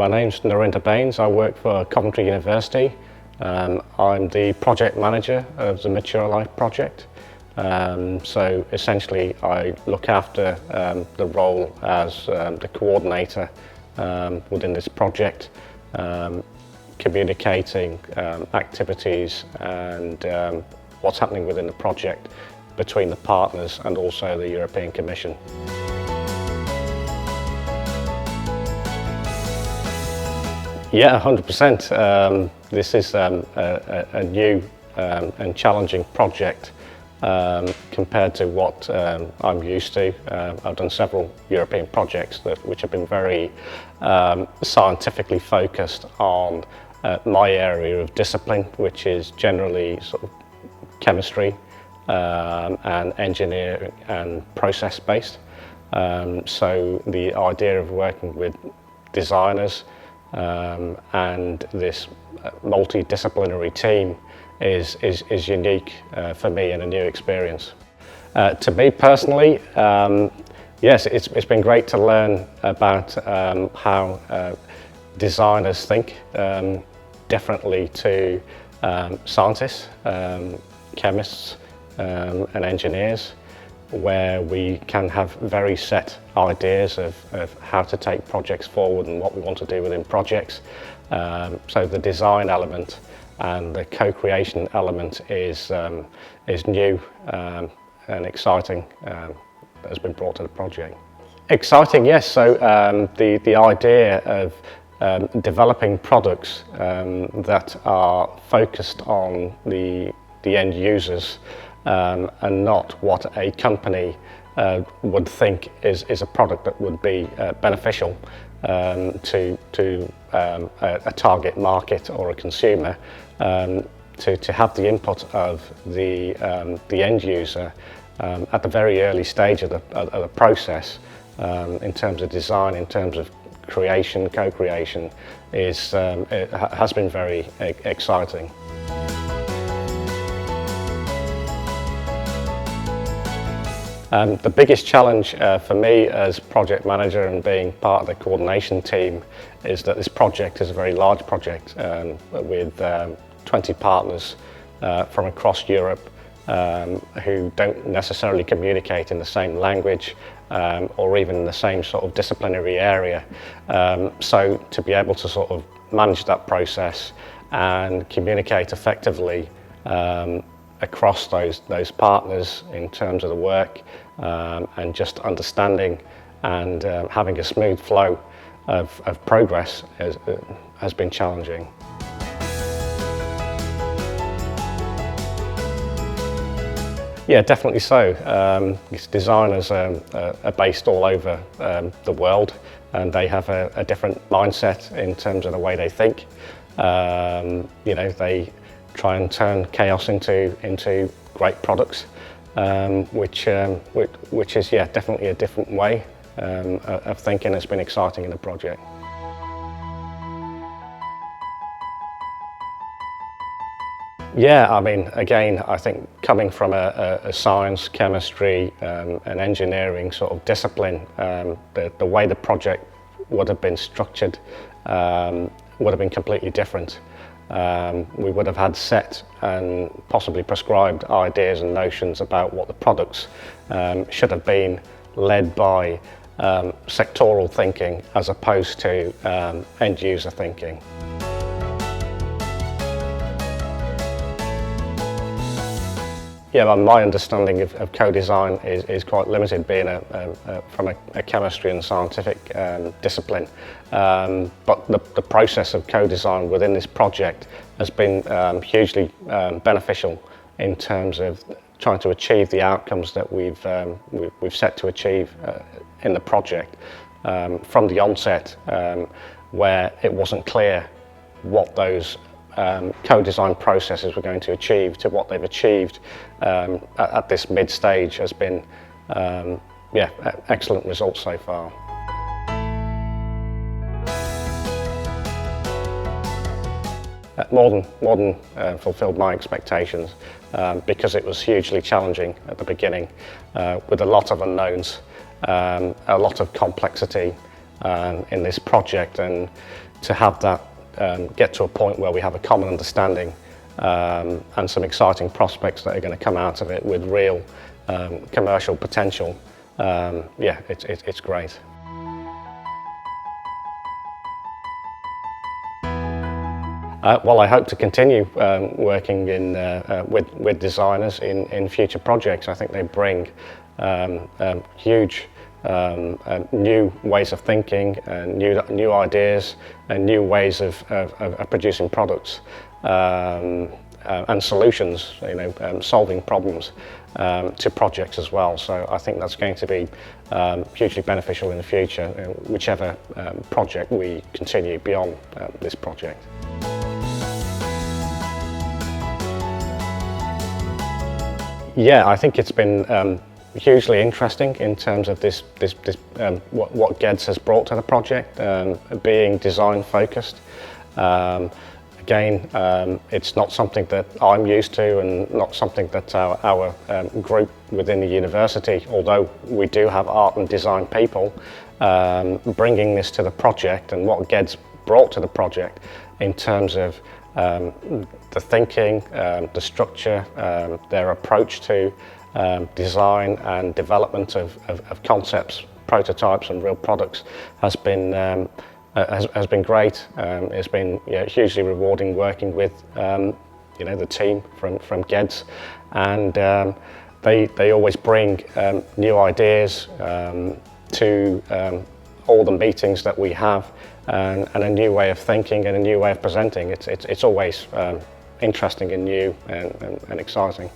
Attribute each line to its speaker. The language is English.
Speaker 1: My name's Narinder Bains. I work for Coventry University. I'm the project manager of the MATUROLIFE project. So essentially I look after the role as the coordinator within this project, communicating activities and what's happening within the project between the partners and also the European Commission. Yeah, 100%. This is a new and challenging project compared to what I'm used to. I've done several European projects which have been very scientifically focused on my area of discipline, which is generally sort of chemistry and engineering and process based. So the idea of working with designers and this multidisciplinary team is unique for me and a new experience. To me personally, yes, it's been great to learn about how designers think differently to scientists, chemists and engineers, where we can have very set ideas of how to take projects forward and what we want to do within projects. So the design element and the co-creation element is new and exciting that has been brought to the project. Exciting, yes. So the idea of developing products that are focused on the end users and not what a company would think is a product that would be beneficial to a target market or a consumer, to have the input of the end user at the very early stage of the process in terms of design, in terms of creation, co-creation, it has been very exciting. The biggest challenge for me as project manager and being part of the coordination team is that this project is a very large project with 20 partners from across Europe who don't necessarily communicate in the same language or even in the same sort of disciplinary area. So to be able to sort of manage that process and communicate effectively across those partners in terms of the work and just understanding and having a smooth flow of progress has been challenging. Yeah, definitely so. These designers are based all over the world, and they have a different mindset in terms of the way they think. You know, they try and turn chaos into great products, which is definitely a different way of thinking. It's been exciting in the project. Yeah, I mean, again, I think coming from a science, chemistry and engineering sort of discipline, the way the project would have been structured would have been completely different. We would have had set and possibly prescribed ideas and notions about what the products should have been, led by sectoral thinking as opposed to end user thinking. Yeah, my understanding of co-design is quite limited, being from a chemistry and scientific discipline. But the process of co-design within this project has been hugely beneficial in terms of trying to achieve the outcomes that we've set to achieve in the project. From the onset, where it wasn't clear what those co-design processes were going to achieve to what they've achieved at this mid-stage has been excellent results so far. More than fulfilled my expectations because it was hugely challenging at the beginning with a lot of unknowns, a lot of complexity in this project, and to have that get to a point where we have a common understanding and some exciting prospects that are going to come out of it with real commercial potential. Yeah, it's great. Well, I hope to continue working with designers in future projects. I think they bring huge new ways of thinking, and new ideas, and new ways of producing products and solutions. Solving problems to projects as well. So I think that's going to be hugely beneficial in the future, whichever project we continue beyond this project. Yeah, I think it's been hugely interesting in terms of what GEDS has brought to the project, being design focused. Again, it's not something that I'm used to, and not something that our group within the university, although we do have art and design people, bringing this to the project, and what GEDS brought to the project in terms of the thinking, the structure, their approach to design and development of concepts, prototypes and real products has been great. It's been hugely rewarding working with the team from GEDS, and they always bring new ideas to all the meetings that we have, and a new way of thinking and a new way of presenting. It's always interesting and new and exciting.